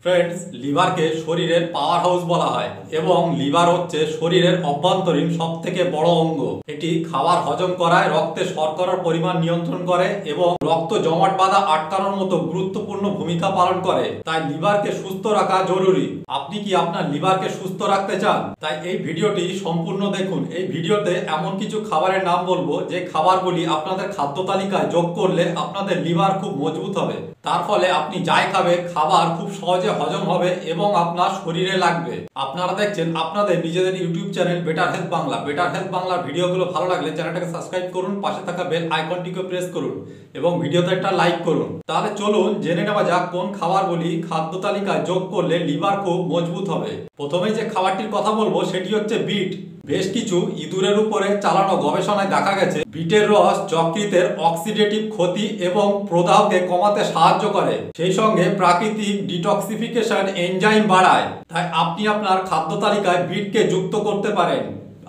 Friends, লিভারকে শরীরের power house বলা হয় এবং লিভার হচ্ছে শরীরের অভ্যন্তরীণ সবথেকে বড় অঙ্গ। এটি খাবার হজম করায়, রক্তে শর্করার পরিমাণ নিয়ন্ত্রণ করে এবং রক্ত জমাট বাঁধা আটকানোর মতো গুরুত্বপূর্ণ ভূমিকা পালন করে। তাই লিভারকে সুস্থ রাখা জরুরি। আপনি কি আপনার লিভারকে সুস্থ রাখতে চান? তাই এই ভিডিওটি সম্পূর্ণ দেখুন। এই ভিডিওতে এমন কিছু খাবারের নাম বলবো যে খাবারগুলি আপনাদের খাদ্য তালিকায় যোগ করলে আপনাদের লিভার খুব মজবুত হবে। তার ফলে আপনি যাই খাবেন, খাবার খুব সহজে হজম হবে এবং আপনার শরীরে লাগবে। আপনারা দেখছেন আপনাদের নিজেদের YouTube channel better health Bangla. Better health বাংলার ভিডিওগুলো ভালো লাগলে চ্যানেলটাকে সাবস্ক্রাইব করুন, পাশে থাকা বেল আইকনটিকে প্রেস করুন এবং ভিডিওতে একটা লাইক করুন। তাহলে চলুন জেনে নেওয়া যাক কোন খাবারগুলি খাদ্য তালিকায় যোগ করলে লিভার খুব মজবুত হবে। প্রথমে যে খাবারটির কথা বলবো সেটি হচ্ছে বিট। বেশ কিছু ইঁদুরের উপরে চালানো গবেষণায় দেখা গেছে বিটের রস যকৃতের অক্সিডেটিভ ক্ষতি এবং প্রদাহকে কমাতে সাহায্য করে, সেই সঙ্গে প্রাকৃতিক ডিটক্সিফিকেশন এনজাইম বাড়ায়। তাই আপনি আপনার খাদ্য তালিকায় বিটকে যুক্ত করতে পারেন।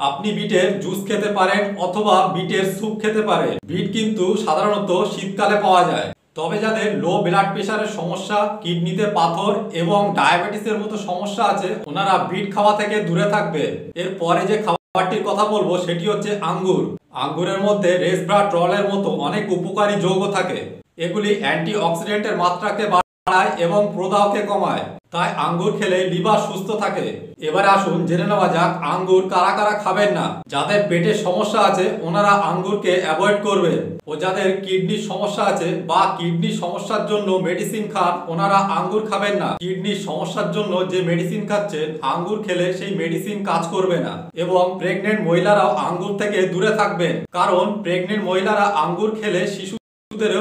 আপনি বিটের জুস খেতে পারেন অথবা বিটের স্যুপ খেতে পারেন। বিট কিন্তু সাধারণত শীতকালে পাওয়া যায়, তবে যাদের লো ব্লাড প্রেশারের সমস্যা, কিডনিতে পাথর এবং ডায়াবেটিসের মতো সমস্যা আছে ওনারা বিট খাওয়া থেকে দূরে থাকবে। এরপরে যে খাবারটির কথা বলবো সেটি হচ্ছে আঙ্গুর। আঙ্গুরের মধ্যে রেসভেরাট্রলের মতো অনেক উপকারী যৌগ থাকে। এগুলি অ্যান্টিঅক্সিডেন্টের মাত্রাকে বাড়ায় এবং প্রদাহকে কমায়। তাই আঙ্গুর খেলে লিভার সুস্থ থাকে। এবারে আসুন জেনে নেওয়া যাক আঙ্গুর কারা কারা খাবেন না। যাদের পেটের সমস্যা আছে ওনারা আঙ্গুরকে অ্যাভয়েড করবেন, ও যাদের কিডনির সমস্যা আছে বা কিডনির সমস্যার জন্য মেডিসিন খান ওনারা আঙ্গুর খাবেন না। কিডনির সমস্যার জন্য যে মেডিসিন খাচ্ছেন আঙ্গুর খেলে সেই মেডিসিন কাজ করবে না। এবং প্রেগনেন্ট মহিলারাও আঙ্গুর থেকে দূরে থাকবেন, কারণ প্রেগনেন্ট মহিলারা আঙ্গুর খেলে শিশু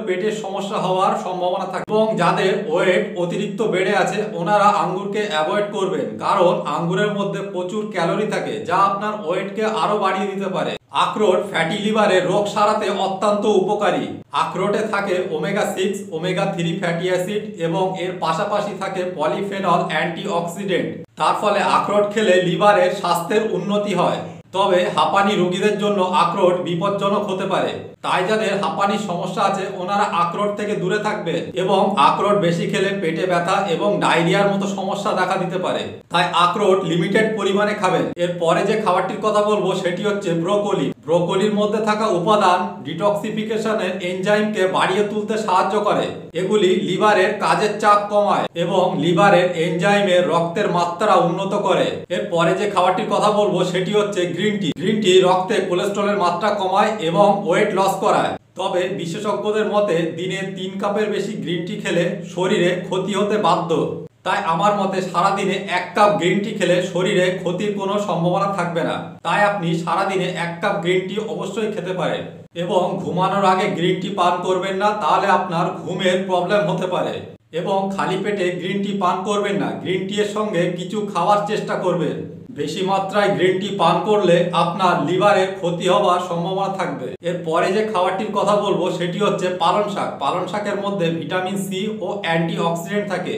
পেটের সমস্যা হওয়ার সম্ভাবনা থাকে। এবং যাদের ওয়েট অতিরিক্ত বেড়ে আছে ওনারা আঙ্গুরকে অ্যাভয়েড করবেন, কারণ আঙ্গুরের মধ্যে প্রচুর ক্যালোরি থাকে যা আপনার ওয়েটকে আরো বাড়িয়ে দিতে পারে। আখরোট ফ্যাটি লিভারের রোগ সারাতে অত্যন্ত উপকারী। আখরোটে থাকে ওমেগা 6, ওমেগা 3 ফ্যাটি অ্যাসিড এবং এর পাশাপাশি থাকে পলিফেনল অ্যান্টিঅক্সিডেন্ট। তার ফলে আখরোট খেলে লিভারের স্বাস্থ্যের উন্নতি হয়। তবে হাঁপানি রোগীদের জন্য আখরোট বিপজ্জনক হতে পারে। তাই যাদের হাঁপানির সমস্যা আছে ওনারা আখরোট থেকে দূরে থাকবে। এবং আখরোট বেশি খেলে পেটে ব্যথা এবং ডায়রিয়ার মতো সমস্যা দেখা দিতে পারে। তাই আখরোট লিমিটেড পরিমাণে খাবেন। এরপরে যে খাবারটির কথা বলবো সেটি হচ্ছে ব্রোকলি। ব্রোকলির মধ্যে থাকা উপাদান ডিটক্সিফিকেশনের এনজাইমকে বাড়িয়ে তুলতে সাহায্য করে। এগুলি লিভারের কাজের চাপ কমায় এবং লিভারের এনজাইমের রক্তের মাত্রা উন্নত করে। এরপরে যে খাবারটির কথা বলবো সেটি হচ্ছে গ্রিন টি। গ্রিন টি রক্তে কোলেস্টেরলের মাত্রা কমায় এবং ওয়েট লস করায়। তবে বিশেষজ্ঞদের মতে দিনে 3 কাপের বেশি গ্রিন টি খেলে শরীরে ক্ষতি হতে বাধ্য। তাই আমার মতে সারাদিনে 1 কাপ গ্রিন টি খেলে শরীরে ক্ষতির কোনো সম্ভাবনা থাকবে না। তাই আপনি সারাদিনে 1 কাপ গ্রিন টি অবশ্যই খেতে পারেন। এবং ঘুমানোর আগে গ্রিন টি পান করবেন না, তাহলে আপনার ঘুমের প্রবলেম হতে পারে। এবং খালি পেটে গ্রিন টি পান করবেন না, গ্রিন টি এর সঙ্গে কিছু খাওয়ার চেষ্টা করবেন। বেশি মাত্রায় গ্রিন টি পান করলে আপনার লিভারের ক্ষতি হওয়ার সম্ভাবনা থাকবে। এরপরে যে খাবারটির কথা বলবো সেটি হচ্ছে পালং শাক। পালং শাকের মধ্যে ভিটামিন সি ও অ্যান্টিঅক্সিডেন্ট থাকে,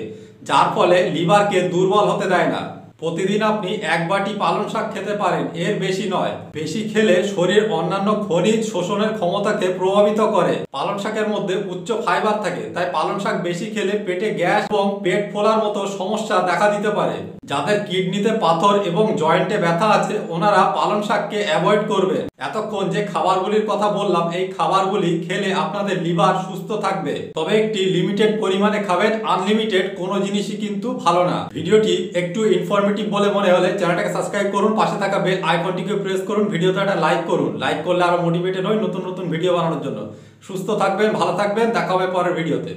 যার ফলে লিভারকে দুর্বল হতে দেয় না। প্রতিদিন আপনি 1 বাটি পালং শাক খেতে পারেন, এর বেশি নয়। বেশি খেলে শরীর অন্যান্য খনিজ শোষণের ক্ষমতাকে প্রভাবিত করে। পালং শাকের মধ্যে উচ্চ ফাইবার থাকে, তাই পালং শাক বেশি খেলে পেটে গ্যাস এবং পেট ফোলার মতো সমস্যা দেখা দিতে পারে। যাদের কিডনিতে পাথর এবং জয়েন্টে ব্যথা আছে ওনারা পালং শাককে অ্যাভয়েড করবেন। এতক্ষণ যে খাবারগুলির কথা বললাম এই খাবারগুলি খেলে আপনাদের লিভার সুস্থ থাকবে, তবে একটি লিমিটেড পরিমাণে খাবেন। আনলিমিটেড কোনো জিনিসই কিন্তু ভালো না। ভিডিওটি একটু ইনফরমেটিভ বলে মনে হলে চ্যানেলটাকে সাবস্ক্রাইব করুন, পাশে থাকা বেল আইকনটিকে প্রেস করুন, ভিডিওতে একটা লাইক করুন। লাইক করলে আরো মোটিভেটেড হই নতুন নতুন ভিডিও বানানোর জন্য। সুস্থ থাকবেন, ভালো থাকবেন, দেখা হবে পরের ভিডিওতে।